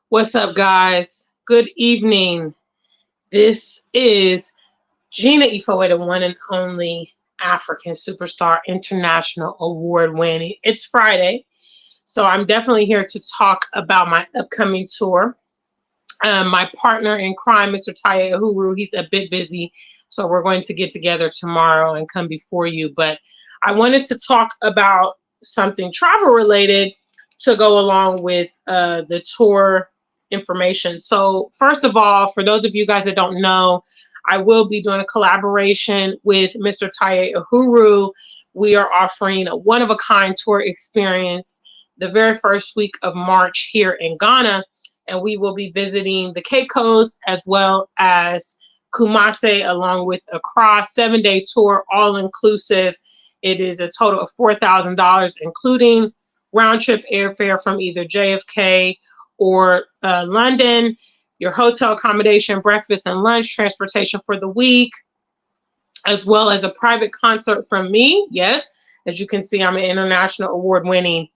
What's up, guys? Good evening. This is Gina Ifoe, the one and only African superstar, international award winning. It's Friday, so I'm definitely here to talk about my upcoming tour. My partner in crime, Mr. Taye Uhuru, he's a bit busy, so we're going to get together tomorrow and come before you. But I wanted to talk about something travel related to go along with the tour information. So, first of all, for those of you guys that don't know, I will be doing a collaboration with Mr. Taye Uhuru. We are offering a one of a kind tour experience the very first week of March here in Ghana, and we will be visiting the Cape Coast as well as Kumasi, along with Accra. 7-day tour, all inclusive. It is a total of $4,000, including round trip airfare from either JFK or London, your hotel accommodation, breakfast and lunch, transportation for the week, as well as a private concert from me. Yes, as you can see, I'm an international award winning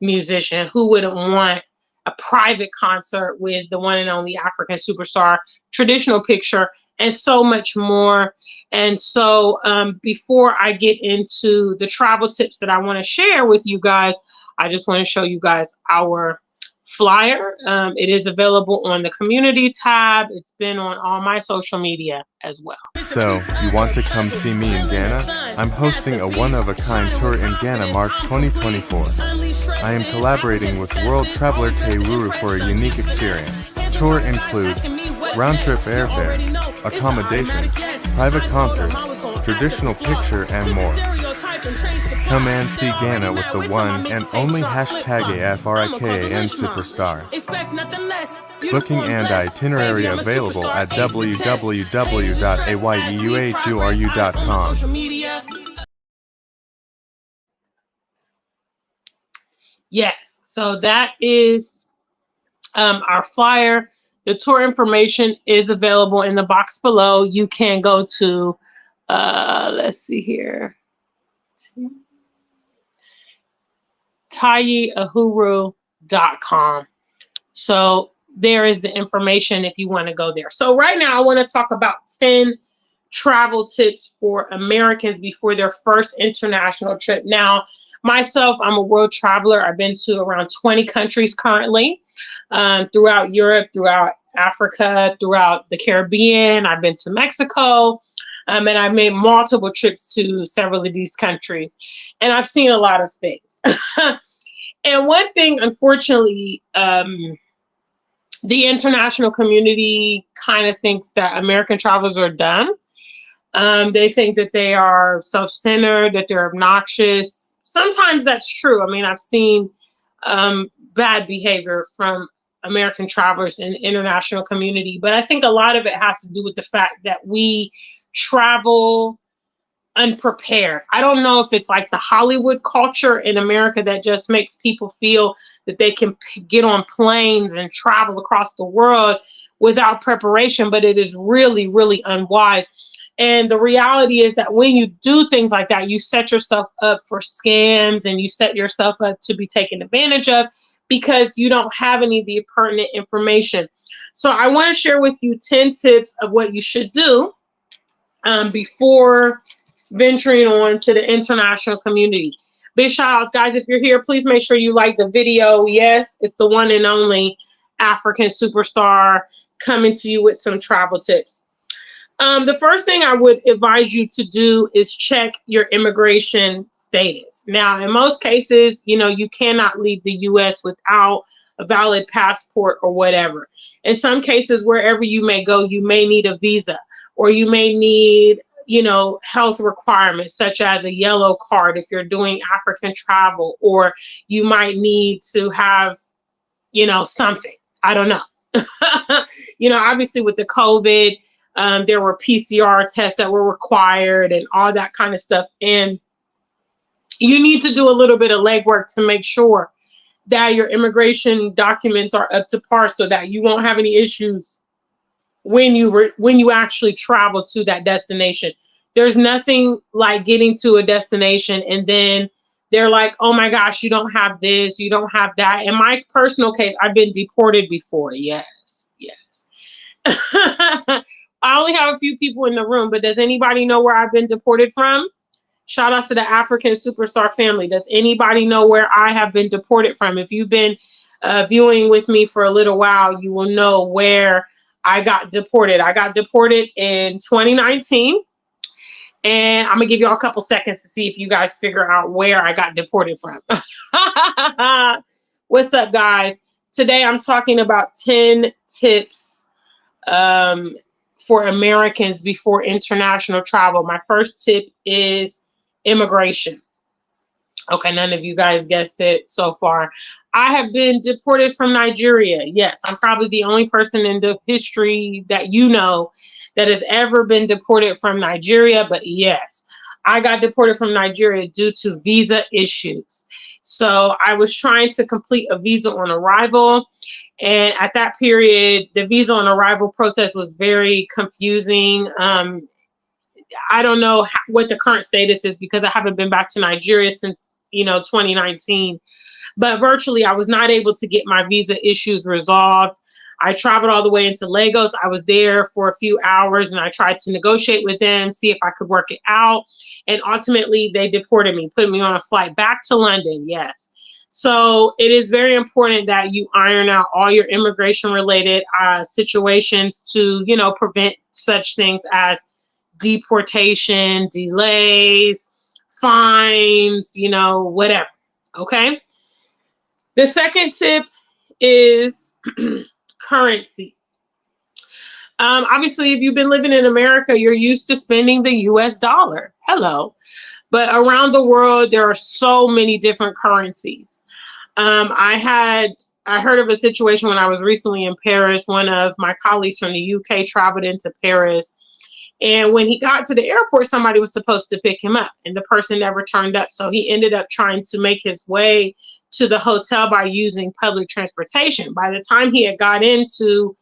musician. Who wouldn't want a private concert with the one and only African superstar, traditional picture, and so much more? And so, before I get into the travel tips that I want to share with you guys, I just want to show you guys our flyer. It is available on the community tab. It's been on all my social media as well. So, you want to come see me in Ghana? I'm hosting a one-of-a-kind tour in Ghana March 2024. I am collaborating with world traveler Tayruru for a unique experience. Tour includes round-trip airfare, accommodations, private concert, traditional picture, and more. Come and see Ghana with the one and only #AFRIKAN superstar. Booking and itinerary available at www.ayeuhuru.com. Yes, so that is our flyer. The tour information is available in the box below. You can go to, let's see here, tayeahuru.com. So there is the information if you want to go there. So right now I want to talk about 10 travel tips for Americans before their first international trip. Now, myself, I'm a world traveler. I've been to around 20 countries currently, throughout Europe, throughout Africa, throughout the Caribbean. I've been to Mexico, and I've made multiple trips to several of these countries, and I've seen a lot of things. And one thing, unfortunately, the international community kind of thinks that American travelers are dumb. They think that they are self-centered, that they're obnoxious. Sometimes that's true. I mean, I've seen bad behavior from American travelers in the international community, but I think a lot of it has to do with the fact that we travel unprepared. I don't know if it's like the Hollywood culture in America that just makes people feel that they can get on planes and travel across the world without preparation, but it is really, really unwise. And the reality is that when you do things like that, you set yourself up for scams and you set yourself up to be taken advantage of because you don't have any of the pertinent information. So I want to share with you 10 tips of what you should do before venturing on to the international community. Big shout outs, guys. If you're here, please make sure you like the video. Yes, it's the one and only African superstar coming to you with some travel tips. The first thing I would advise you to do is check your immigration status. Now, in most cases, you cannot leave the U.S. without a valid passport or whatever. In some cases, wherever you may go, you may need a visa, or you may need health requirements such as a yellow card if you're doing African travel, or you might need to have, something. I don't know. Obviously with the COVID, there were PCR tests that were required and all that kind of stuff. And you need to do a little bit of legwork to make sure that your immigration documents are up to par so that you won't have any issues when you actually travel to that destination. There's nothing like getting to a destination and then they're like, oh my gosh, you don't have this, you don't have that. In my personal case, I've been deported before. Yes, yes. I only have a few people in the room, but does anybody know where I've been deported from? Shout out to the African Superstar family. Does anybody know where I have been deported from? If you've been viewing with me for a little while, you will know where I got deported. I got deported in 2019. And I'm going to give y'all a couple seconds to see if you guys figure out where I got deported from. What's up, guys? Today I'm talking about 10 tips for Americans before international travel. My first tip is immigration. Okay, none of you guys guessed it so far. I have been deported from Nigeria. Yes, I'm probably the only person in the history that you know that has ever been deported from Nigeria. But yes, I got deported from Nigeria due to visa issues. So I was trying to complete a visa on arrival. And at that period, the visa on arrival process was very confusing. I don't know what the current status is because I haven't been back to Nigeria since, 2019. But virtually, I was not able to get my visa issues resolved. I traveled all the way into Lagos. I was there for a few hours and I tried to negotiate with them, see if I could work it out. And ultimately, they deported me, put me on a flight back to London. Yes. So it is very important that you iron out all your immigration related situations to, prevent such things as deportation, delays, fines, whatever. Okay. The second tip is currency. Obviously, if you've been living in America, you're used to spending the US dollar. Hello. But around the world, there are so many different currencies. I heard of a situation when I was recently in Paris. One of my colleagues from the UK traveled into Paris. And when he got to the airport, somebody was supposed to pick him up and the person never turned up. So he ended up trying to make his way to the hotel by using public transportation. By the time he had got into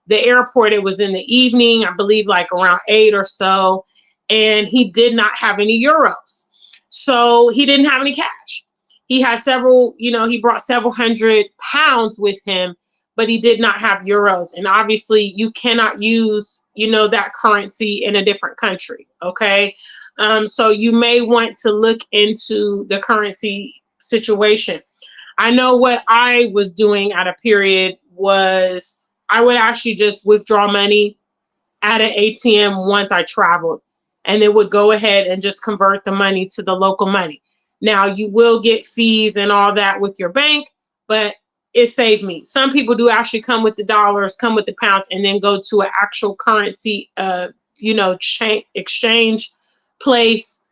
the airport, it was in the evening, I believe like around 8 or so, and he did not have any euros. So he didn't have any cash. He had he brought several £100s with him, but he did not have euros. And obviously you cannot use, that currency in a different country. Okay. So you may want to look into the currency situation. I know what I was doing at a period was I would actually just withdraw money at an ATM once I traveled, and it would go ahead and just convert the money to the local money. Now you will get fees and all that with your bank, but it saved me. Some people do actually come with the dollars, come with the pounds, and then go to an actual currency, exchange place,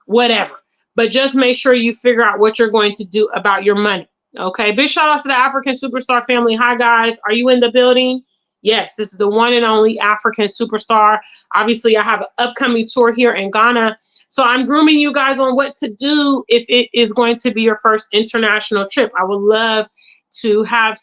whatever. But just make sure you figure out what you're going to do about your money. Okay. Big shout out to the African Superstar family. Hi guys. Are you in the building? Yes, this is the one and only African Superstar. Obviously, I have an upcoming tour here in Ghana. So I'm grooming you guys on what to do if it is going to be your first international trip. I would love to have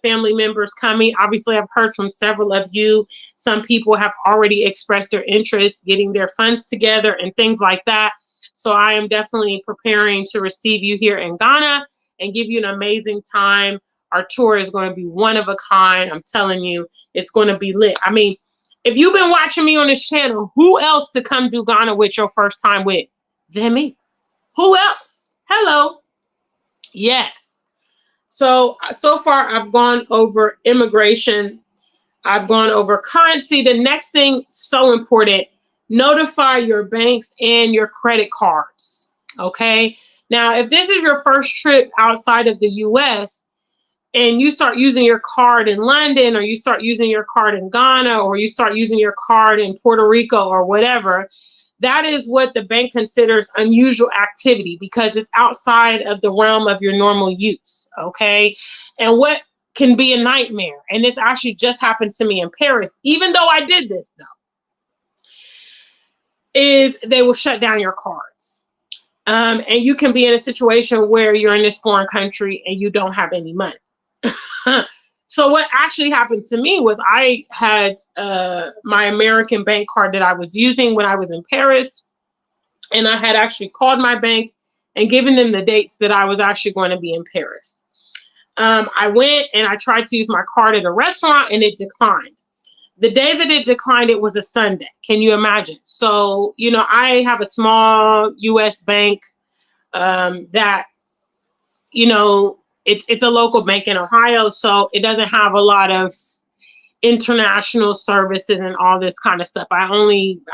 family members coming. Obviously, I've heard from several of you. Some people have already expressed their interest, getting their funds together and things like that. So I am definitely preparing to receive you here in Ghana and give you an amazing time. Our tour is going to be one of a kind. I'm telling you, it's going to be lit. I mean, if you've been watching me on this channel, who else to come do Ghana with your first time with than me? Who else? Hello. Yes. So far I've gone over immigration. I've gone over currency. The next thing, so important, notify your banks and your credit cards. Okay. Now, if this is your first trip outside of the US, and you start using your card in London, or you start using your card in Ghana, or you start using your card in Puerto Rico or whatever, that is what the bank considers unusual activity because it's outside of the realm of your normal use. Okay. And what can be a nightmare, and this actually just happened to me in Paris, even though I did this though, is they will shut down your cards. And you can be in a situation where you're in this foreign country and you don't have any money. So what actually happened to me was I had my American bank card that I was using when I was in Paris, and I had actually called my bank and giving them the dates that I was actually going to be in Paris. I went and I tried to use my card at a restaurant and it declined. The day that it declined, it was a Sunday. Can you imagine? So, you know, I have a small U.S. bank that, you know, it's a local bank in Ohio, so it doesn't have a lot of international services and all this kind of stuff. I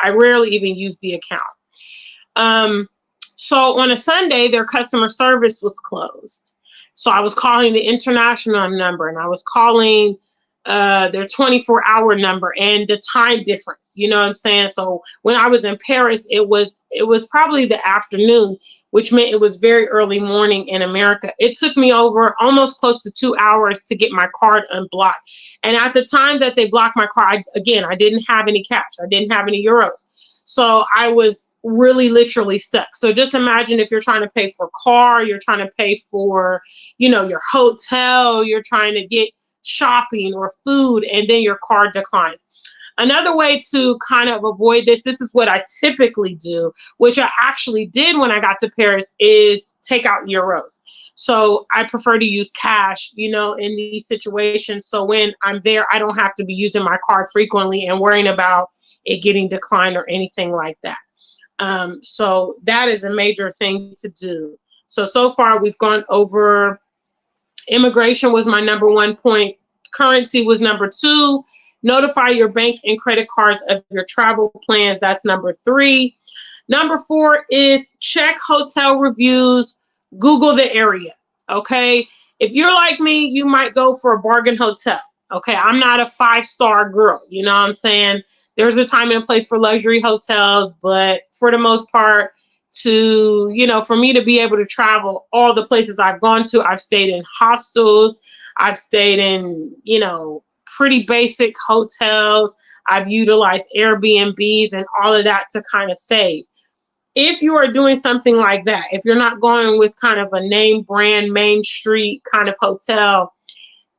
rarely even use the account. So on a Sunday, their customer service was closed. So I was calling the international number and I was calling their 24-hour number and the time difference. You know what I'm saying? So when I was in Paris, it was probably the afternoon, which meant it was very early morning in America. It took me over almost close to 2 hours to get my card unblocked. And at the time that they blocked my card, I didn't have any cash. I didn't have any euros. So I was really literally stuck. So just imagine if you're trying to pay for a car, you're trying to pay for, you know, your hotel, you're trying to get shopping or food, and then your card declines. Another way to kind of avoid this is what I typically do, which I actually did when I got to Paris, is take out euros. So I prefer to use cash, you know, in these situations. So when I'm there, I don't have to be using my card frequently and worrying about it getting declined or anything like that. So that is a major thing to do. So far we've gone over immigration was my number 1 point. Currency was number 2. Notify your bank and credit cards of your travel plans. That's number 3. Number 4 is check hotel reviews, Google the area. Okay. If you're like me, you might go for a bargain hotel. Okay. I'm not a 5-star girl. You know what I'm saying? There's a time and a place for luxury hotels, but for the most part, for me to be able to travel all the places I've gone to, I've stayed in hostels, I've stayed in, you know, pretty basic hotels, I've utilized Airbnbs and all of that to kind of save. If you are doing something like that, if you're not going with kind of a name brand, Main Street kind of hotel,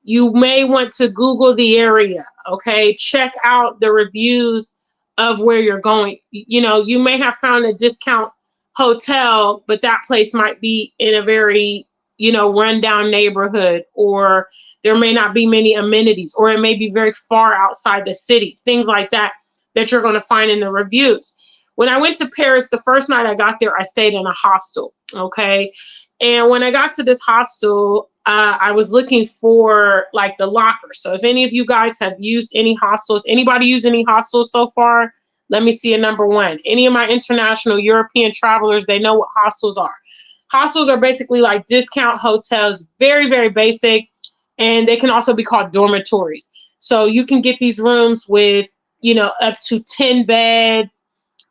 you may want to Google the area, okay? Check out the reviews of where you're going. You know, you may have found a discount hotel, but that place might be in a very, you know, rundown neighborhood, or there may not be many amenities, or it may be very far outside the city, things like that you're going to find in the reviews. When I went to Paris, the first night I got there, I stayed in a hostel, okay? And when I got to this hostel, I was looking for like the locker. So if any of you guys have used any hostels, anybody use any hostels so far? Let me see a number 1. Any of my international European travelers, they know what hostels are. Hostels are basically like discount hotels, very, very basic. And they can also be called dormitories. So you can get these rooms with, you know, up to 10 beds,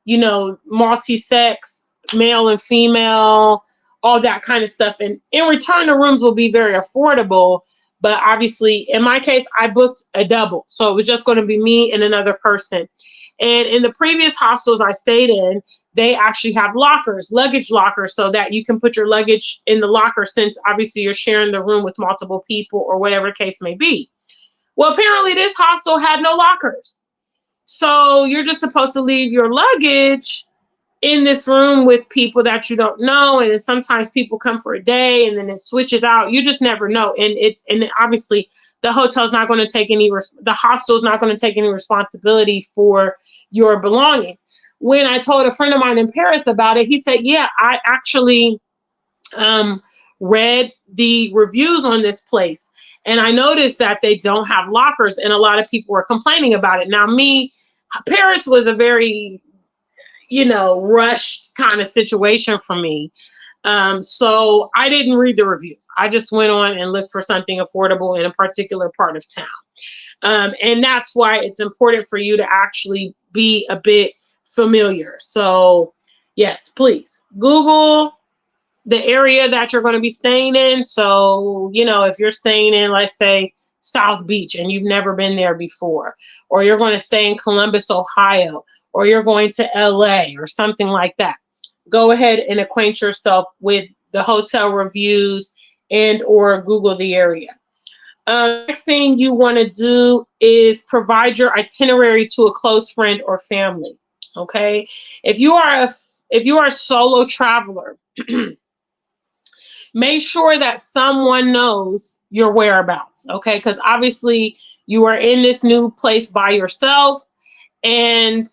you know, multi-sex, male and female, all that kind of stuff. And in return, the rooms will be very affordable. But obviously, in my case, I booked a double. So it was just going to be me and another person. And in the previous hostels I stayed in, they actually have lockers, luggage lockers, so that you can put your luggage in the locker, since obviously you're sharing the room with multiple people or whatever the case may be. Well, apparently this hostel had no lockers. So you're just supposed to leave your luggage in this room with people that you don't know. And then sometimes people come for a day and then it switches out. You just never know. And obviously the hotel's not going to take the hostel's not going to take any responsibility for your belongings. When I told a friend of mine in Paris about it, he said, yeah, I actually read the reviews on this place. And I noticed that they don't have lockers, and a lot of people were complaining about it. Now, Paris was a very, you know, rushed kind of situation for me. So I didn't read the reviews. I just went on and looked for something affordable in a particular part of town. And that's why it's important for you to actually be a bit familiar. So yes, please Google the area that you're going to be staying in. So, you know, if you're staying in, let's say, South Beach and you've never been there before, or you're going to stay in Columbus, Ohio, or you're going to LA or something like that, go ahead and acquaint yourself with the hotel reviews and or Google the area. Next thing you want to do is provide your itinerary to a close friend or family. Okay. If you are a solo traveler, make sure that someone knows your whereabouts, okay? Because obviously you are in this new place by yourself. And,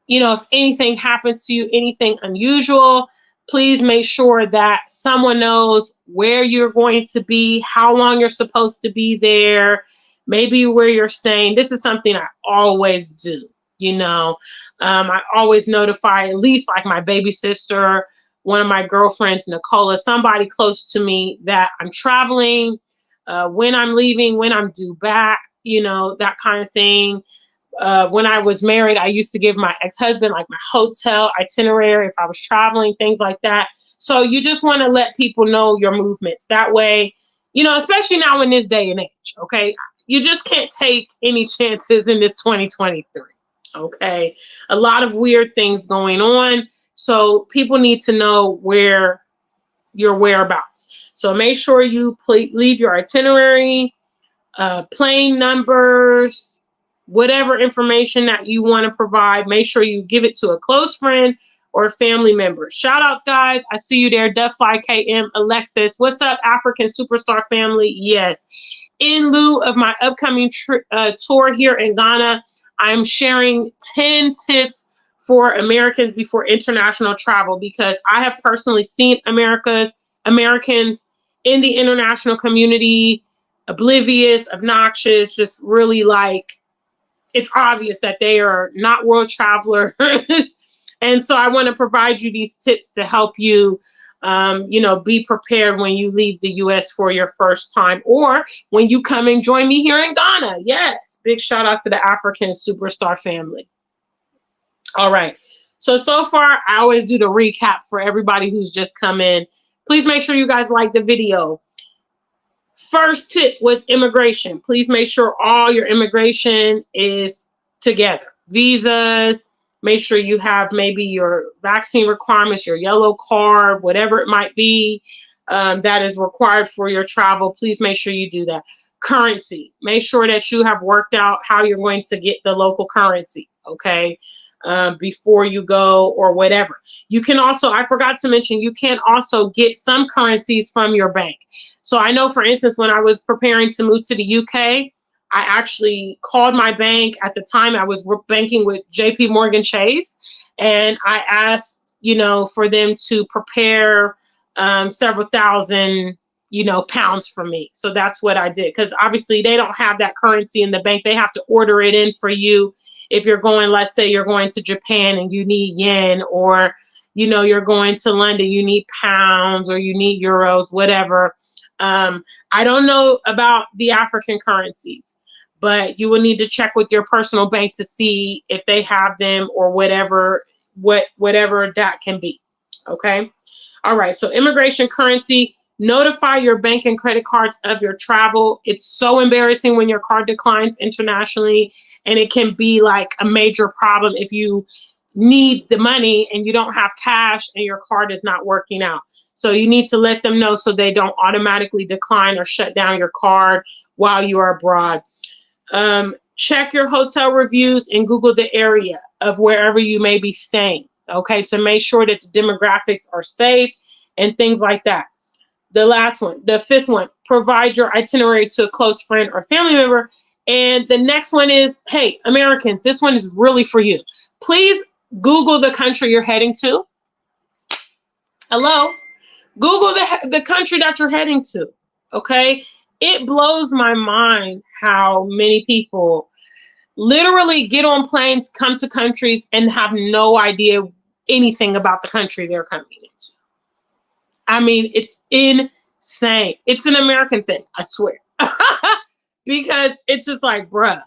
you know, if anything happens to you, anything unusual, please make sure that someone knows where you're going to be, how long you're supposed to be there, maybe where you're staying. This is something I always do, you know. I always notify at least like my baby sister, one of my girlfriends, Nicola, somebody close to me that I'm traveling, when I'm leaving, when I'm due back, you know, that kind of thing. When I was married, I used to give my ex-husband like my hotel itinerary if I was traveling, things like that. So you just want to let people know your movements. That way, you know, especially now in this day and age, okay? You just can't take any chances in this 2023, okay? A lot of weird things going on. So people need to know where your whereabouts. So make sure you leave your itinerary, plane numbers, whatever information that you want to provide. Make sure you give it to a close friend or a family member. Shout outs, guys. I see you there. Duffly KM, Alexis. What's up, African Superstar family? Yes. In lieu of my upcoming tour here in Ghana, I'm sharing 10 tips for Americans before international travel, because I have personally seen Americans in the international community oblivious, obnoxious, just really like, it's obvious that they are not world travelers. And so I want to provide you these tips to help you, you know, be prepared when you leave the U.S. for your first time, or when you come and join me here in Ghana. Yes, big shout out to the African Superstar family. All right. So far, I always do the recap for everybody who's just come in. Please make sure you guys like the video. First tip was immigration. Please make sure all your immigration is together. Visas, make sure you have maybe your vaccine requirements, your yellow card, whatever it might be, that is required for your travel. Please make sure you do that. Currency, make sure that you have worked out how you're going to get the local currency, okay, before you go or whatever. You can also, I forgot to mention, you can also get some currencies from your bank. So I know, for instance, when I was preparing to move to the UK, I actually called my bank. At the time, I was banking with JP Morgan Chase, and I asked, you know, for them to prepare several thousand, you know, pounds for me. So that's what I did, because obviously they don't have that currency in the bank. They have to order it in for you. If you're going, let's say you're going to Japan and you need yen, or, you know, you're going to London, you need pounds or you need euros, whatever. I don't know about the African currencies, but you will need to check with your personal bank to see if they have them, or whatever that can be. Okay. All right. So immigration, currency, notify your bank and credit cards of your travel. It's so embarrassing when your card declines internationally, and it can be like a major problem if you need the money and you don't have cash and your card is not working out. So you need to let them know so they don't automatically decline or shut down your card while you are abroad. Check your hotel reviews and Google the area of wherever you may be staying, okay, to make sure that the demographics are safe and things like that. The last one, the fifth one, provide your itinerary to a close friend or family member. And the next one is, hey, Americans, this one is really for you. Please Google the country you're heading to. Hello? Google the country that you're heading to, okay? It blows my mind how many people literally get on planes, come to countries, and have no idea anything about the country they're coming into. I mean, it's insane. It's an American thing, I swear. Because it's just like, bruh,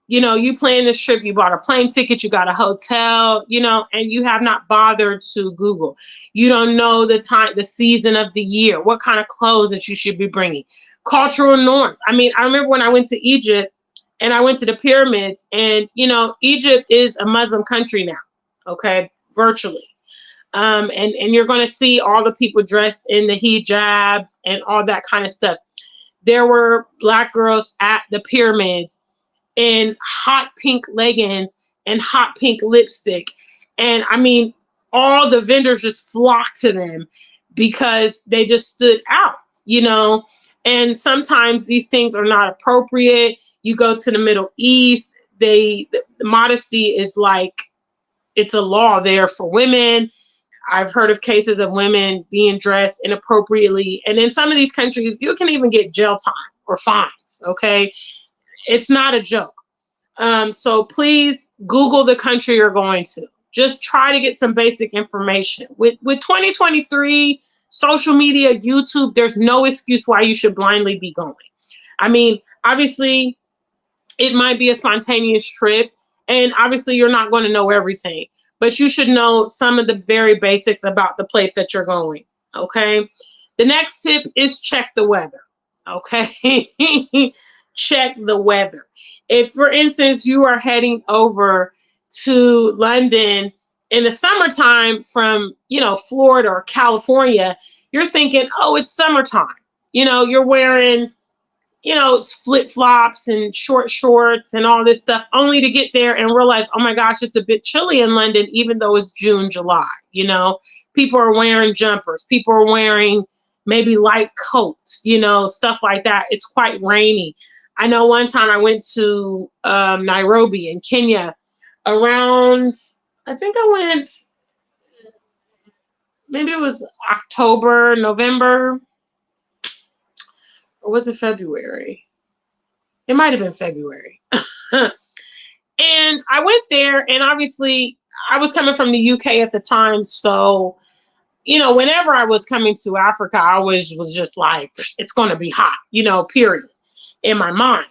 you know, you plan this trip, you bought a plane ticket, you got a hotel, you know, and you have not bothered to Google. You don't know the time, the season of the year, what kind of clothes that you should be bringing, cultural norms. I mean, I remember when I went to Egypt and I went to the pyramids, and, you know, Egypt is a Muslim country now, okay, virtually. And you're going to see all the people dressed in the hijabs and all that kind of stuff. There were Black girls at the pyramids in hot pink leggings and hot pink lipstick. And I mean, all the vendors just flocked to them because they just stood out, you know. And sometimes these things are not appropriate. You go to the Middle East, the modesty is like it's a law there for women. I've heard of cases of women being dressed inappropriately. And in some of these countries, you can even get jail time or fines. Okay. It's not a joke. So please Google the country you're going to. Just try to get some basic information. With 2023, social media, YouTube, there's no excuse why you should blindly be going. I mean, obviously, it might be a spontaneous trip, and obviously you're not going to know everything, but you should know some of the very basics about the place that you're going. Okay. The next tip is check the weather. Okay. Check the weather. If, for instance, you are heading over to London in the summertime from, Florida or California, you're thinking, oh, it's summertime. You're wearing flip flops and short shorts and all this stuff, only to get there and realize, oh my gosh, it's a bit chilly in London, even though it's June, July. People are wearing jumpers, people are wearing maybe light coats, stuff like that. It's quite rainy. I know one time I went to Nairobi in Kenya around, I think I went, maybe it was October, November, or was it February? It might have been February. And I went there, and obviously I was coming from the UK at the time. So, whenever I was coming to Africa, I was just like, it's going to be hot, period, in my mind.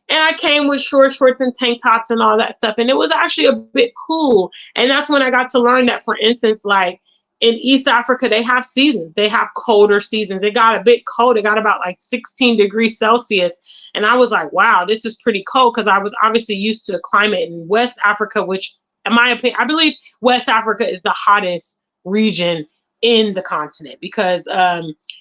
And I came with short shorts and tank tops and all that stuff. And it was actually a bit cool. And that's when I got to learn that, for instance, like, in East Africa, they have seasons. They have colder seasons. It got a bit cold. It got about like 16 degrees Celsius. And I was like, wow, this is pretty cold, because I was obviously used to the climate in West Africa, which, in my opinion, I believe West Africa is the hottest region in the continent, because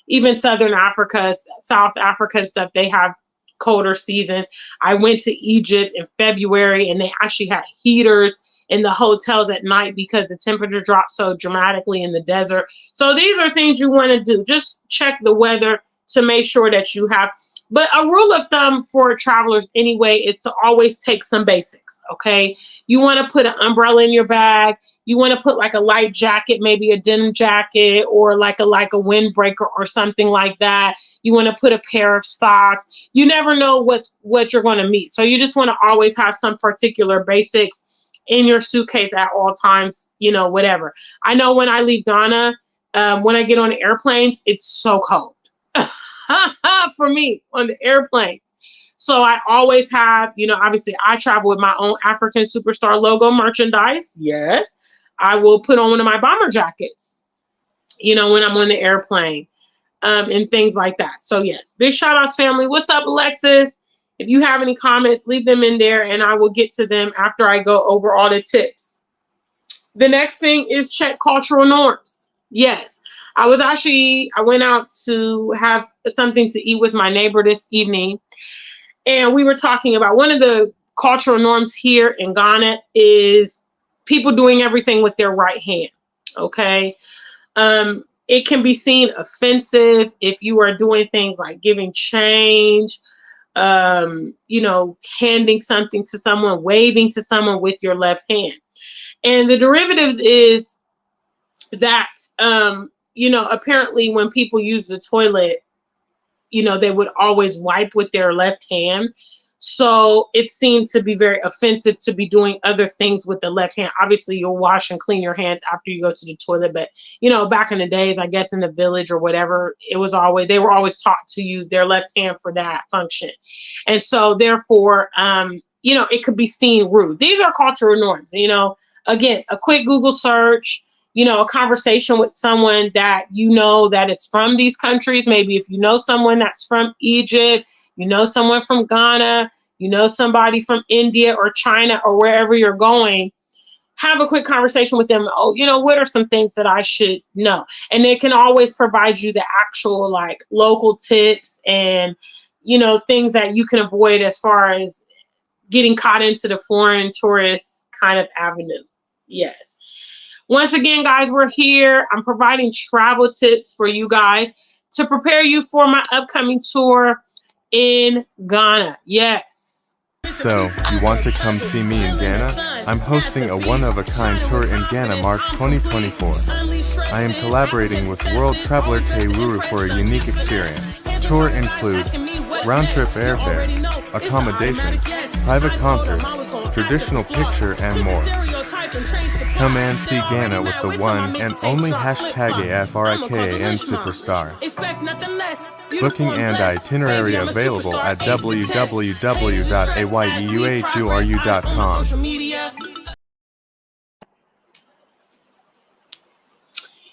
even Southern Africa, South Africa and stuff, they have colder seasons. I went to Egypt in February, and they actually had heaters in the hotels at night because the temperature dropped so dramatically in the desert. So these are things you want to do. Just check the weather to make sure that you have. But a rule of thumb for travelers anyway is to always take some basics, okay? You want to put an umbrella in your bag. You want to put like a light jacket, maybe a denim jacket, or like a windbreaker or something like that. You want to put a pair of socks. You never know what you're going to meet. So you just want to always have some particular basics in your suitcase at all times, whatever. I know when I leave Ghana, when I get on the airplanes, it's so cold for me on the airplanes. So I always have, obviously I travel with my own African Superstar logo merchandise. Yes. I will put on one of my bomber jackets, when I'm on the airplane, and things like that. So yes, big shout outs, family. What's up, Alexis? If you have any comments, leave them in there, and I will get to them after I go over all the tips. The next thing is check cultural norms. Yes, I went out to have something to eat with my neighbor this evening, and we were talking about one of the cultural norms here in Ghana is people doing everything with their right hand. Okay. It can be seen offensive if you are doing things like giving change, handing something to someone, waving to someone with your left hand. And the derivatives is that, apparently when people use the toilet, they would always wipe with their left hand. So it seemed to be very offensive to be doing other things with the left hand. Obviously, you'll wash and clean your hands after you go to the toilet. But, back in the days, I guess in the village or whatever, they were always taught to use their left hand for that function. And so therefore, it could be seen rude. These are cultural norms. Again, a quick Google search, a conversation with someone that that is from these countries. Maybe if you know someone that's from Egypt, someone from Ghana, somebody from India or China or wherever you're going, have a quick conversation with them. Oh, what are some things that I should know? And they can always provide you the actual local tips and, things that you can avoid as far as getting caught into the foreign tourist kind of avenue. Yes. Once again, guys, we're here. I'm providing travel tips for you guys to prepare you for my upcoming tour in Ghana. Yes. So, you want to come see me in Ghana? I'm hosting a one-of-a-kind tour in Ghana March 2024. I am collaborating with World Traveler Teiruru for a unique experience. Tour includes round-trip airfare, accommodations, private concerts, traditional picture, and more. Come and see Ghana with the one and only #AFRIKAN Superstar. Booking and itinerary available at www.ayeuhuru.com.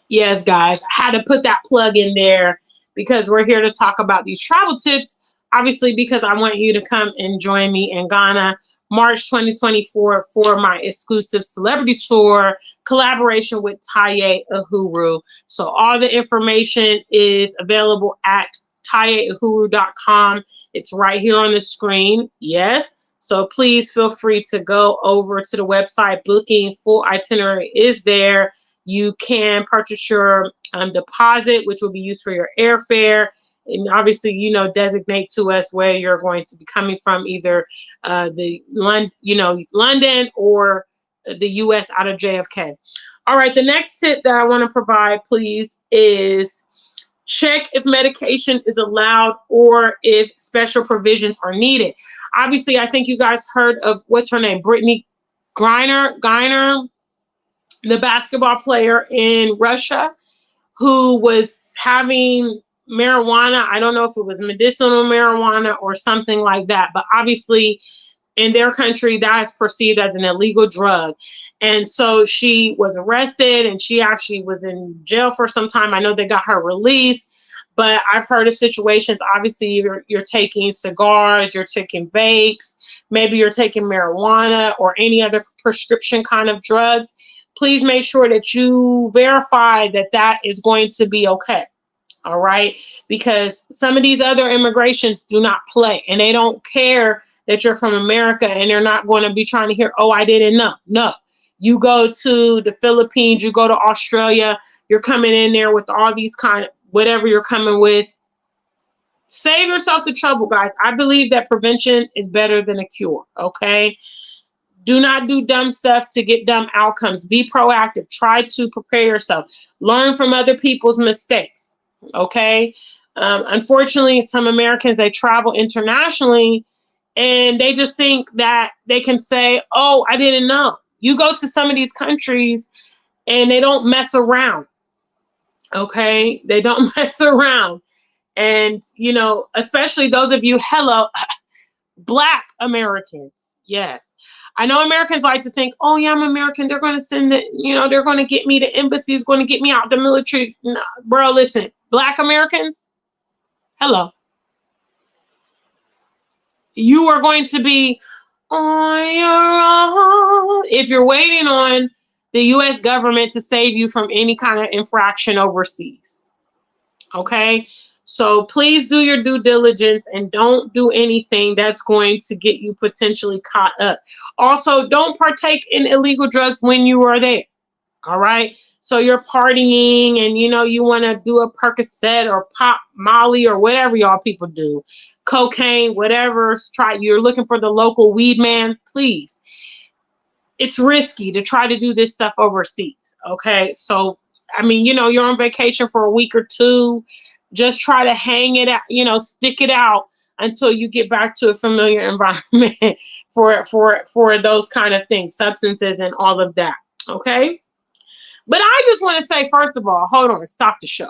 Yes, guys, I had to put that plug in there because we're here to talk about these travel tips. Obviously, because I want you to come and join me in Ghana, March 2024, for my exclusive celebrity tour collaboration with Taye Uhuru. So all the information is available at tayeuhuru.com. It's right here on the screen. Yes. So please feel free to go over to the website. Booking full itinerary is there. You can purchase your deposit, which will be used for your airfare. And obviously, designate to us where you're going to be coming from, either London or the U.S. out of JFK. All right, the next tip that I want to provide, please, is check if medication is allowed or if special provisions are needed. Obviously, I think you guys heard of, what's her name, Brittany Griner, the basketball player in Russia, who was having marijuana. I don't know if it was medicinal marijuana or something like that, but obviously in their country that is perceived as an illegal drug. And so she was arrested and she actually was in jail for some time. I know they got her released, but I've heard of situations, obviously you're taking cigars, you're taking vapes, maybe you're taking marijuana or any other prescription kind of drugs. Please make sure that you verify that that is going to be okay. All right, because some of these other immigrations do not play, and they don't care that you're from America, and they're not going to be trying to hear, oh, I didn't know. No, you go to the Philippines, you go to Australia, you're coming in there with all these kind of whatever you're coming with. Save yourself the trouble, guys. I believe that prevention is better than a cure. Okay. Do not do dumb stuff to get dumb outcomes. Be proactive. Try to prepare yourself. Learn from other people's mistakes. Okay. Unfortunately, some Americans, they travel internationally and they just think that they can say, oh, I didn't know. You go to some of these countries and they don't mess around. Okay. They don't mess around. And, especially those of you, Black Americans. Yes. I know Americans like to think, oh, yeah, I'm American. They're going to send it, they're going to get me, the embassy is going to get me out the military. No, bro, listen, Black Americans, hello. You are going to be on your own if you're waiting on the U.S. government to save you from any kind of infraction overseas. Okay? So please do your due diligence and don't do anything that's going to get you potentially caught up. Also, don't partake in illegal drugs when you are there. All right. So you're partying and, you want to do a Percocet or pop Molly or whatever y'all people do. Cocaine, whatever. You're looking for the local weed man. Please. It's risky to try to do this stuff overseas. Okay. So, you're on vacation for a week or two. Just try to hang it out, stick it out until you get back to a familiar environment for those kind of things, substances and all of that. Okay. But I just want to say, first of all, hold on, stop the show.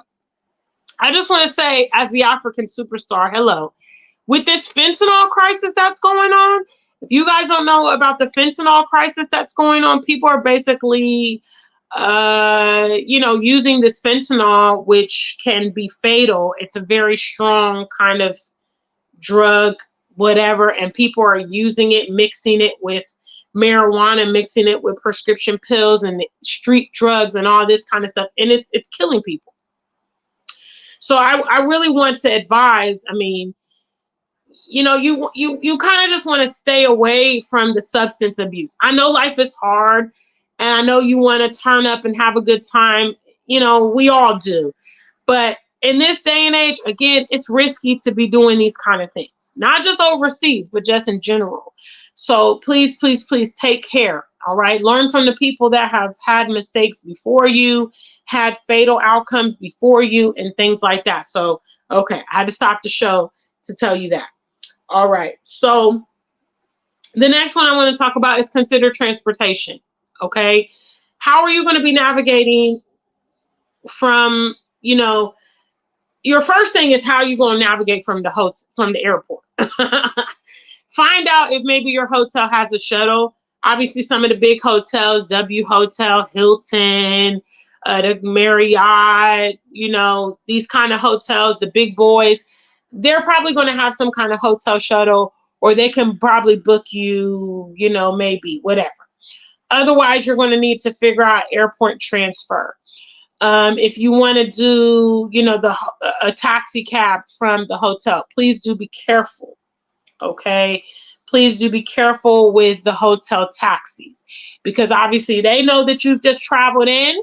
I just want to say, as the African superstar, hello. With this fentanyl crisis that's going on, if you guys don't know about the fentanyl crisis that's going on, people are basically using this fentanyl, which can be fatal. It's a very strong kind of drug, whatever, and people are using it, mixing it with marijuana, mixing it with prescription pills and street drugs and all this kind of stuff, and it's killing people. So I really want to advise, you kind of just want to stay away from the substance abuse. I know life is hard. And I know you want to turn up and have a good time. You know, we all do. But in this day and age, again, it's risky to be doing these kind of things, not just overseas, but just in general. So please, please, please take care. All right. Learn from the people that have had mistakes before you, had fatal outcomes before you, and things like that. So, okay, I had to stop the show to tell you that. All right. So the next one I want to talk about is consider transportation. Okay. How are you going to be navigating from, you know, your first thing is how you're going to navigate from the airport. Find out if maybe your hotel has a shuttle. Obviously, some of the big hotels, W Hotel, Hilton, the Marriott, you know, these kind of hotels, the big boys, they're probably going to have some kind of hotel shuttle, or they can probably book you, you know, maybe whatever. Otherwise, you're going to need to figure out airport transfer. If you want to do, you know, a taxi cab from the hotel, please do be careful. Okay. Please do be careful with the hotel taxis, because obviously they know that you've just traveled in.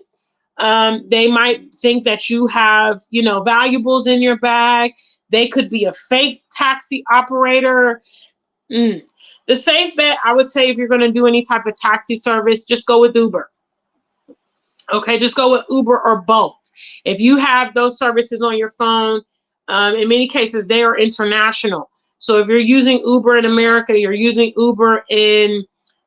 They might think that you have, you know, valuables in your bag. They could be a fake taxi operator. The safe bet, I would say, if you're going to do any type of taxi service, just go with Uber. Okay, just go with Uber or Bolt. If you have those services on your phone, in many cases, they are international. So if you're using Uber in America, you're using Uber in,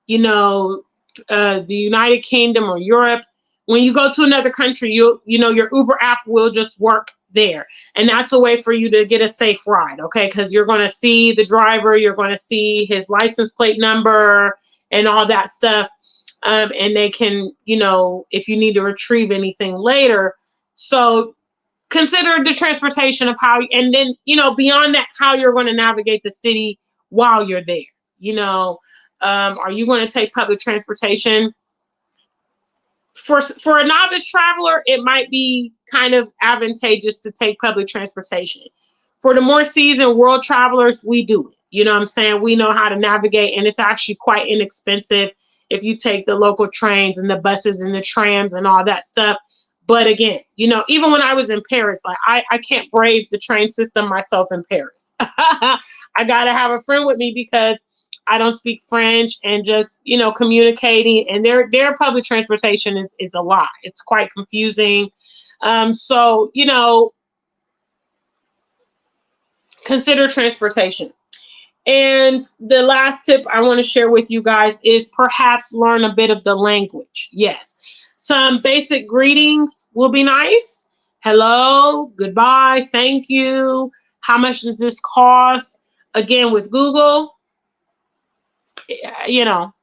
you know, the United Kingdom or Europe. When you go to another country, you know, your Uber app will just work there. And that's a way for you to get a safe ride, okay? Because you're going to see the driver, you're going to see his license plate number and all that stuff. And they can, you know, if you need to retrieve anything later. So consider the transportation of how, and then, you know, beyond that, how you're going to navigate the city while you're there. You know, are you going to take public transportation? For a novice traveler, it might be kind of advantageous to take public transportation. For the more seasoned world travelers, we do it. You know what I'm saying? We know how to navigate, and it's actually quite inexpensive if you take the local trains and the buses and the trams and all that stuff. But again, you know, even when I was in Paris, like I can't brave the train system myself in Paris. I got to have a friend with me because I don't speak French, and just, you know, communicating, and their public transportation is a lot. It's quite confusing. So, you know, consider transportation. And the last tip I want to share with you guys is perhaps learn a bit of the language. Yes. Some basic greetings will be nice. Hello, goodbye, thank you. How much does this cost? Again, with Google, you know,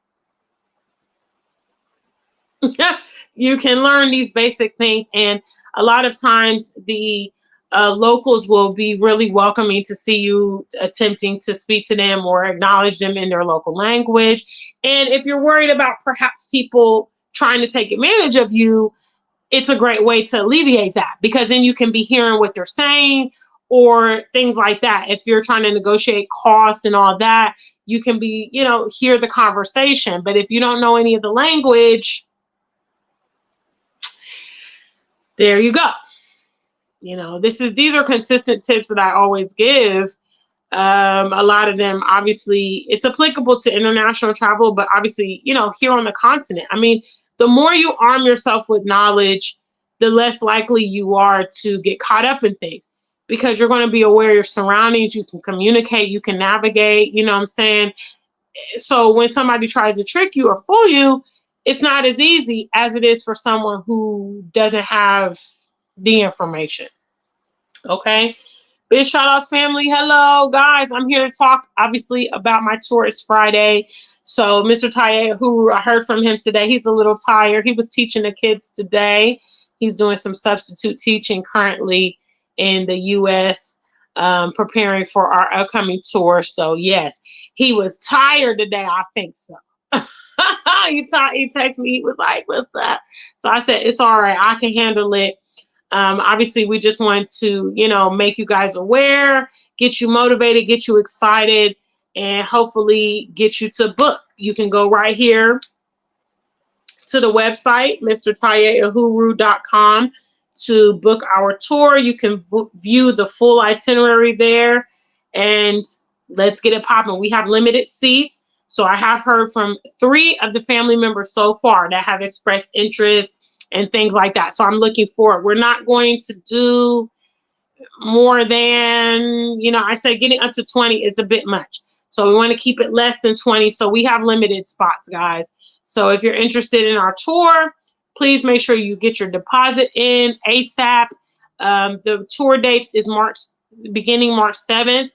you can learn these basic things. And a lot of times the locals will be really welcoming to see you attempting to speak to them or acknowledge them in their local language. And if you're worried about perhaps people trying to take advantage of you, it's a great way to alleviate that, because then you can be hearing what they're saying or things like that. If you're trying to negotiate costs and all that, you can be, you know, hear the conversation. But if you don't know any of the language, there you go. You know, these are consistent tips that I always give. A lot of them, obviously, it's applicable to international travel, but obviously, you know, here on the continent. I mean, the more you arm yourself with knowledge, the less likely you are to get caught up in things, because you're going to be aware of your surroundings. You can communicate, you can navigate, you know what I'm saying? So when somebody tries to trick you or fool you, it's not as easy as it is for someone who doesn't have the information. Okay. Big shout outs, family. Hello, guys. I'm here to talk, obviously, about my Tourist Friday. So Mr. Taye, who I heard from him today, he's a little tired. He was teaching the kids today. He's doing some substitute teaching currently in the U.S., preparing for our upcoming tour. So yes, he was tired today. I think so. He texted me. He was like, "What's up?" So I said, "It's all right. I can handle it." Obviously, we just want to, you know, make you guys aware, get you motivated, get you excited, and hopefully get you to book. You can go right here to the website, mrtayeahuru.com, to book our tour. You can view the full itinerary there, and let's get it popping. We have limited seats. So I have heard from 3 of the family members so far that have expressed interest and things like that. So I'm looking forward. We're not going to do more than, I say getting up to 20 is a bit much. So we want to keep it less than 20. So we have limited spots, guys. So if you're interested in our tour, please make sure you get your deposit in ASAP. The tour dates is beginning March 7th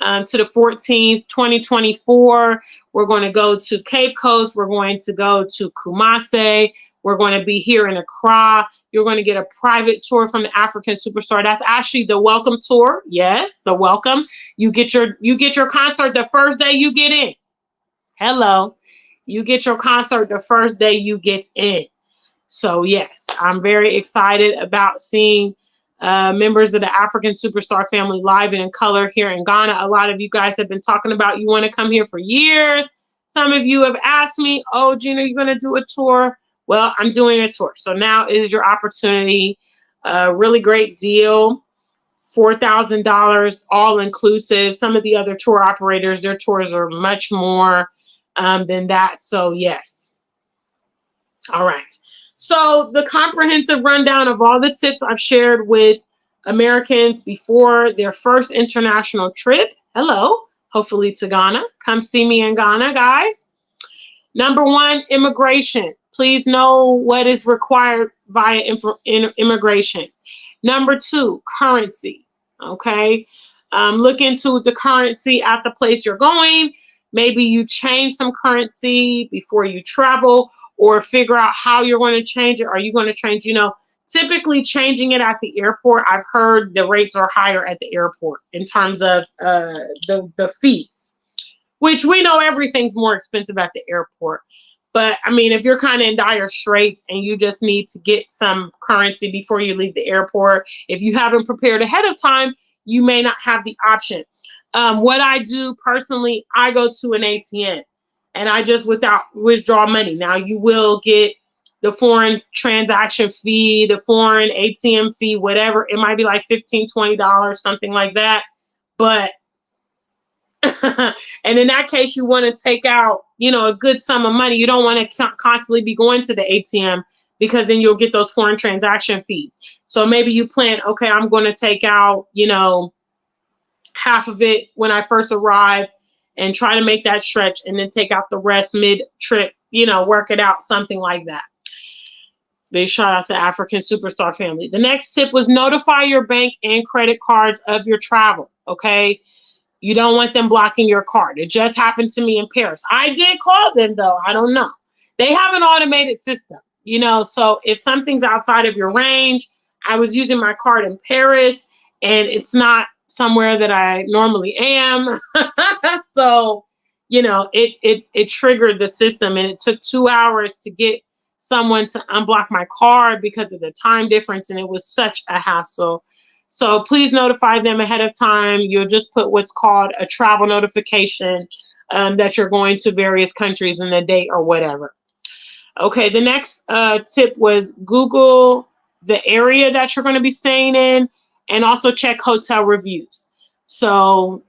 to the 14th, 2024. We're going to go to Cape Coast. We're going to go to Kumasi. We're going to be here in Accra. You're going to get a private tour from the African Superstar. That's actually the welcome tour. Yes, the welcome. You get your concert the first day you get in. Hello. You get your concert the first day you get in. So yes, I'm very excited about seeing members of the African Superstar family live and in color here in Ghana. A lot of you guys have been talking about you want to come here for years. Some of you have asked me, oh, Gina, you're going to do a tour? Well, I'm doing a tour. So now is your opportunity. Really great deal. $4,000 all inclusive. Some of the other tour operators, their tours are much more than that. So yes. All right. So the comprehensive rundown of all the tips I've shared with Americans before their first international trip. Hello, hopefully to Ghana. Come see me in Ghana, guys. Number 1, immigration. Please know what is required via immigration. Number 2, currency. Okay. Look into the currency at the place you're going. Maybe you change some currency before you travel, or figure out how you're going to change it. Are you going to change, typically changing it at the airport? I've heard the rates are higher at the airport in terms of the fees, which we know everything's more expensive at the airport. But I mean, if you're kind of in dire straits and you just need to get some currency before you leave the airport, if you haven't prepared ahead of time, you may not have the option. What I do personally, I go to an ATM and I just withdraw money. Now you will get the foreign transaction fee, the foreign ATM fee, whatever. It might be like $15, $20, something like that. But and in that case, you want to take out, a good sum of money. You don't want to constantly be going to the ATM, because then you'll get those foreign transaction fees. So maybe you plan, okay, I'm going to take out, half of it when I first arrive and try to make that stretch, and then take out the rest mid-trip, work it out, something like that. Big shout out to the African Superstar family. The next tip was notify your bank and credit cards of your travel, okay? You don't want them blocking your card. It just happened to me in Paris. I did call them, though. I don't know. They have an automated system, so if something's outside of your range, I was using my card in Paris, and it's not somewhere that I normally am. So, it triggered the system, and it took 2 hours to get someone to unblock my card because of the time difference, and it was such a hassle. So please notify them ahead of time. You'll just put what's called a travel notification that you're going to various countries and the date or whatever. Okay, the next tip was Google the area that you're going to be staying in, and also check hotel reviews. So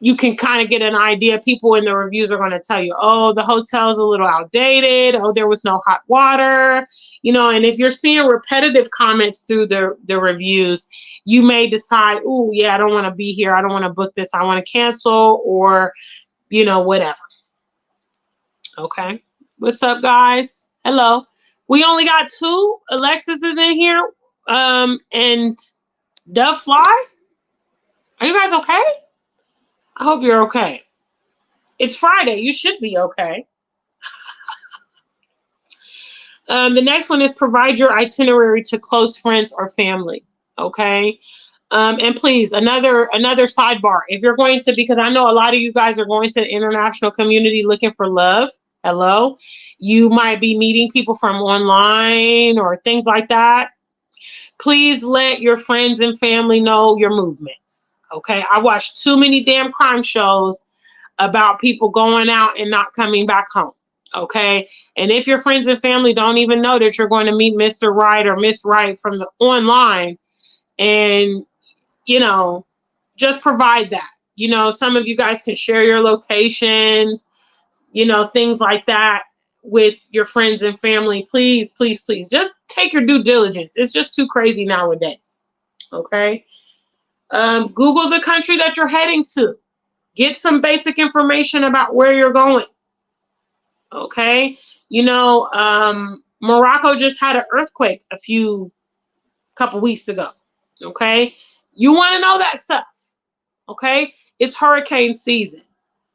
you can kind of get an idea. People in the reviews are going to tell you, oh, the hotel's a little outdated. Oh, there was no hot water. And if you're seeing repetitive comments through the reviews, you may decide, oh, yeah, I don't want to be here. I don't want to book this. I want to cancel, or, whatever. Okay. What's up, guys? Hello. We only got 2 Alexis's in here. And Dove Fly. Are you guys okay? I hope you're okay. It's Friday. You should be okay. The next one is provide your itinerary to close friends or family. Okay. And please, another sidebar. If you're going to, because I know a lot of you guys are going to the international community looking for love. Hello. You might be meeting people from online or things like that. Please let your friends and family know your movements. Okay. I watched too many damn crime shows about people going out and not coming back home. Okay. And if your friends and family don't even know that you're going to meet Mr. Right or Miss Right from the online, and, you know, just provide that. You know, some of you guys can share your locations, you know, things like that with your friends and family. Please, please, please just take your due diligence. It's just too crazy nowadays. Okay. Google the country that you're heading to. Get some basic information about where you're going. Okay. You know, Morocco just had an earthquake couple weeks ago. Okay. You want to know that stuff. Okay. It's hurricane season.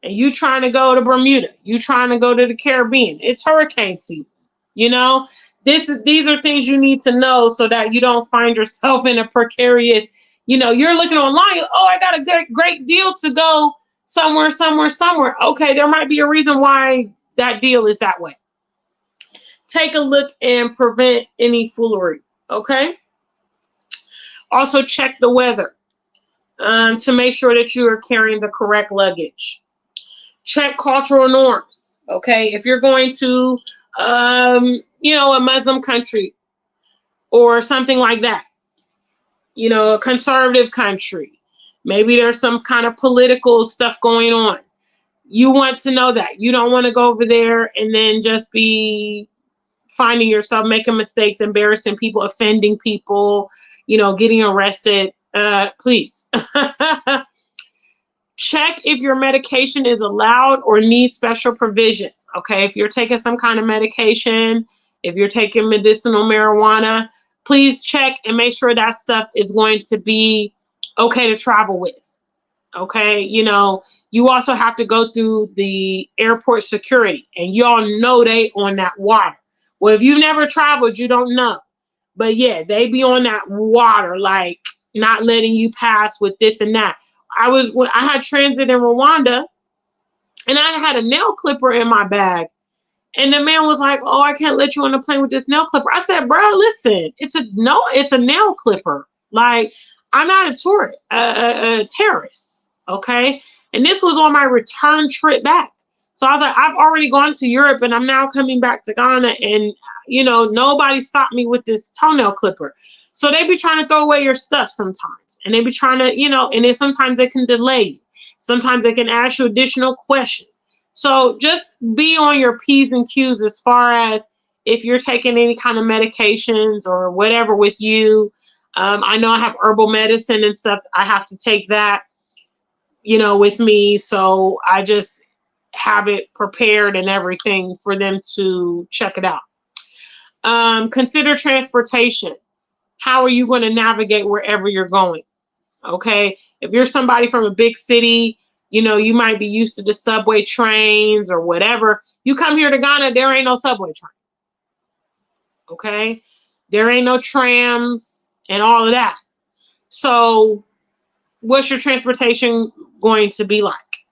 And you trying to go to Bermuda. You trying to go to the Caribbean. It's hurricane season. You know, these are things you need to know so that you don't find yourself in a precarious, you know, you're looking online. Oh, I got a great deal to go somewhere, somewhere, somewhere. Okay, there might be a reason why that deal is that way. Take a look and prevent any foolery. Okay. Also check the weather to make sure that you are carrying the correct luggage. Check cultural norms. Okay. If you're going to, you know, a Muslim country or something like that, you know, a conservative country, maybe there's some kind of political stuff going on. You want to know that. You don't want to go over there and then just be finding yourself making mistakes, embarrassing people, offending people, you know, getting arrested. Please. Check if your medication is allowed or needs special provisions. Okay, if you're taking some kind of medication, if you're taking medicinal marijuana, please check and make sure that stuff is going to be okay to travel with. Okay, you know, you also have to go through the airport security, and y'all know they on that water. Well, if you've never traveled, you don't know. But yeah, they be on that water, like not letting you pass with this and that. I had transit in Rwanda, and I had a nail clipper in my bag. And the man was like, "Oh, I can't let you on the plane with this nail clipper." I said, "Bro, listen, it's a nail clipper. Like, I'm not a terrorist, okay?" And this was on my return trip back. So I was like, I've already gone to Europe, and I'm now coming back to Ghana, and you know, nobody stopped me with this toenail clipper. So they be trying to throw away your stuff sometimes, and they be trying to, you know, and then sometimes they can delay you. Sometimes they can ask you additional questions. So just be on your P's and Q's as far as if you're taking any kind of medications or whatever with you. I know I have herbal medicine and stuff. I have to take that, you know, with me. So I just have it prepared and everything for them to check it out. Consider transportation. How are you going to navigate wherever you're going? Okay. If you're somebody from a big city, you know, you might be used to the subway trains or whatever. You come here to Ghana, there ain't no subway train. Okay. There ain't no trams and all of that. So what's your transportation going to be like?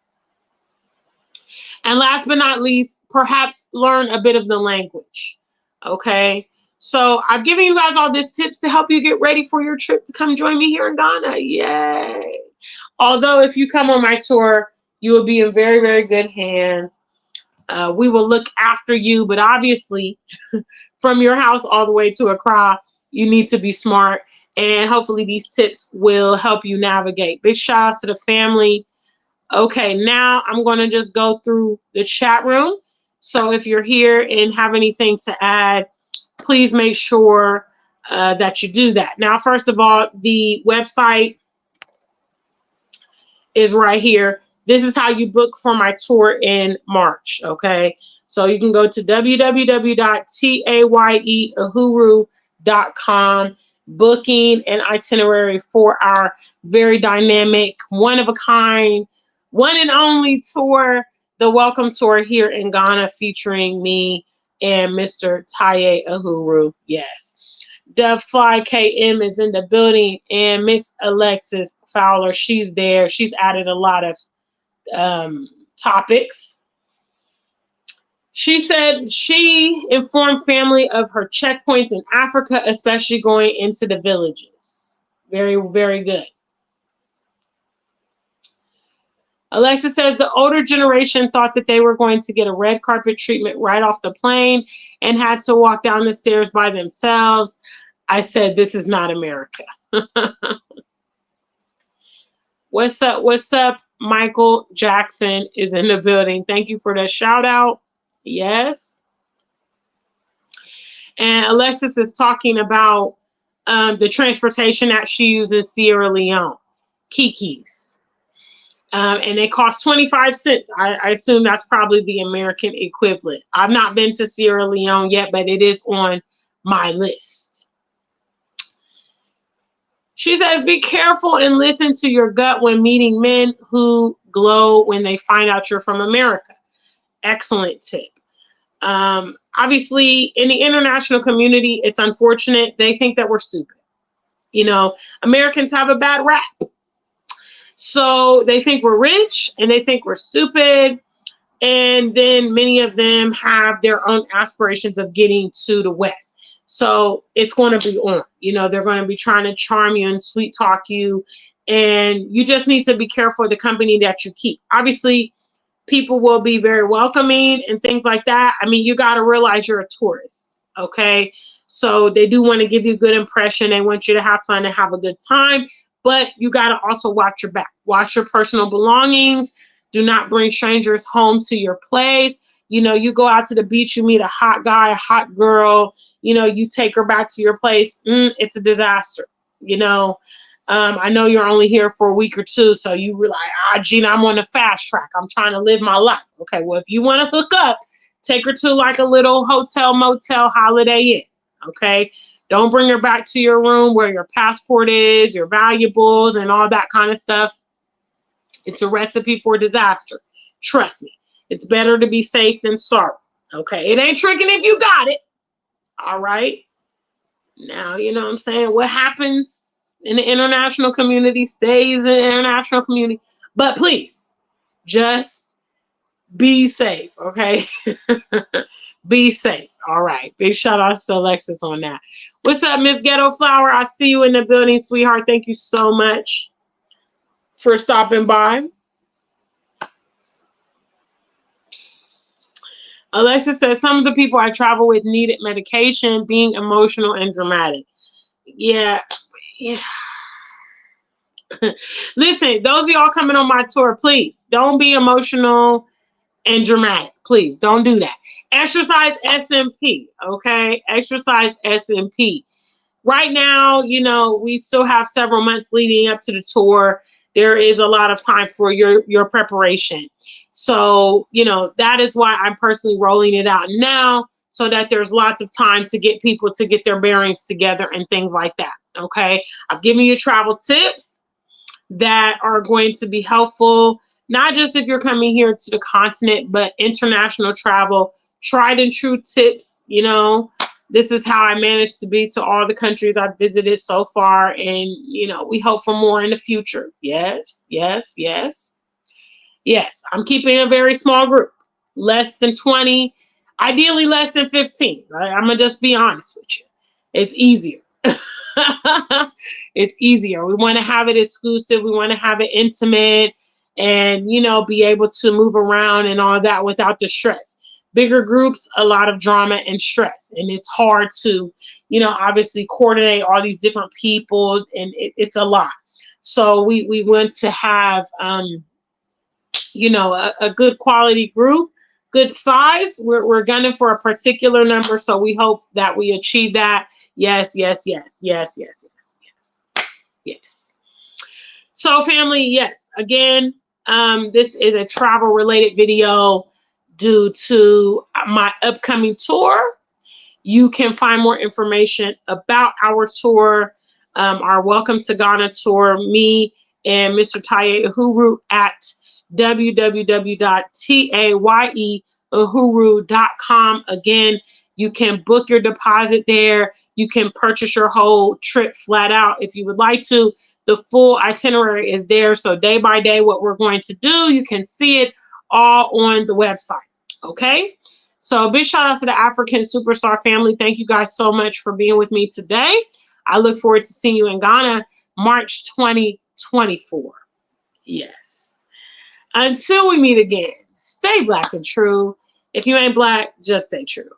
And last but not least, perhaps learn a bit of the language. Okay. So I've given you guys all these tips to help you get ready for your trip to come join me here in Ghana. Yay. Although if you come on my tour, you will be in very, very good hands. We will look after you, but obviously from your house all the way to Accra, you need to be smart. And hopefully these tips will help you navigate. Big shout out to the family. Okay, now I'm going to just go through the chat room. So if you're here and have anything to add, please make sure that you do that. Now, first of all, the website is right here. This is how you book for my tour in March, okay? So you can go to www.tayeahuru.com, booking an itinerary for our very dynamic, one-of-a-kind, one and only tour, the Welcome Tour here in Ghana, featuring me and Mr. Taye Ahuru. Yes. Dev Fly KM is in the building, and Miss Alexis Fowler, she's there. She's added a lot of topics. She said she informed family of her checkpoints in Africa, especially going into the villages. Very, very good. Alexa says the older generation thought that they were going to get a red carpet treatment right off the plane and had to walk down the stairs by themselves. I said, this is not America. What's up? What's up? Michael Jackson is in the building. Thank you for the shout out. Yes. And Alexis is talking about the transportation that she uses in Sierra Leone, Kiki's. And they cost 25 cents. I assume that's probably the American equivalent. I've not been to Sierra Leone yet, but it is on my list. She says, be careful and listen to your gut when meeting men who glow when they find out you're from America. Excellent tip. Obviously, in the international community, it's unfortunate. They think that we're stupid. You know, Americans have a bad rap. So they think we're rich and they think we're stupid. And then many of them have their own aspirations of getting to the West. So it's going to be on. You know, they're going to be trying to charm you and sweet talk you. And you just need to be careful of the company that you keep. Obviously, people will be very welcoming and things like that. I mean, you got to realize you're a tourist, okay? So they do want to give you a good impression. They want you to have fun and have a good time, but you got to also watch your back. Watch your personal belongings. Do not bring strangers home to your place. You know, you go out to the beach, you meet a hot guy, a hot girl, you know, you take her back to your place. It's a disaster, you know. I know you're only here for a week or two, so you were like, Gina, I'm on the fast track. I'm trying to live my life. Okay, well, if you want to hook up, take her to like a little hotel, motel, Holiday Inn, okay? Don't bring her back to your room where your passport is, your valuables, and all that kind of stuff. It's a recipe for disaster. Trust me. It's better to be safe than sorry, okay? It ain't tricking if you got it, all right? Now, you know what I'm saying? What happens in the international community stays in the international community. But please, just be safe, okay? Be safe. All right. Big shout out to Alexis on that. What's up, Miss Ghetto Flower? I see you in the building, sweetheart. Thank you so much for stopping by. Alexis says, some of the people I travel with needed medication, being emotional and dramatic. Yeah. Listen, those of y'all coming on my tour, please don't be emotional and dramatic. Please don't do that. Exercise SMP, okay? Exercise SMP. Right now, you know, we still have several months leading up to the tour. There is a lot of time for your preparation. So, you know, that is why I'm personally rolling it out now, so that there's lots of time to get people to get their bearings together and things like that. Okay, I've given you travel tips that are going to be helpful, not just if you're coming here to the continent, but international travel, tried and true tips. You know, this is how I managed to be to all the countries I've visited so far. And, you know, we hope for more in the future. Yes, yes, yes. Yes, I'm keeping a very small group, less than 20, ideally less than 15. Right? I'm going to just be honest with you. It's easier. It's easier. We want to have it exclusive. We want to have it intimate and, you know, be able to move around and all that without the stress. Bigger groups, a lot of drama and stress. And it's hard to, you know, obviously coordinate all these different people, and it's a lot. So we want to have, you know, a good quality group, good size. We're gunning for a particular number. So we hope that we achieve that. Yes, yes, yes, yes, yes, yes, yes, yes. So family, yes, again, this is a travel related video due to my upcoming tour. You can find more information about our tour, our Welcome to Ghana tour, me and Mr. Taye Uhuru at www.tayeuhuru.com. Again, you can book your deposit there. You can purchase your whole trip flat out if you would like to. The full itinerary is there. So day by day, what we're going to do, you can see it all on the website. Okay. So big shout out to the African Superstar family. Thank you guys so much for being with me today. I look forward to seeing you in Ghana, March 2024. Yes. Until we meet again, stay black and true. If you ain't black, just stay true.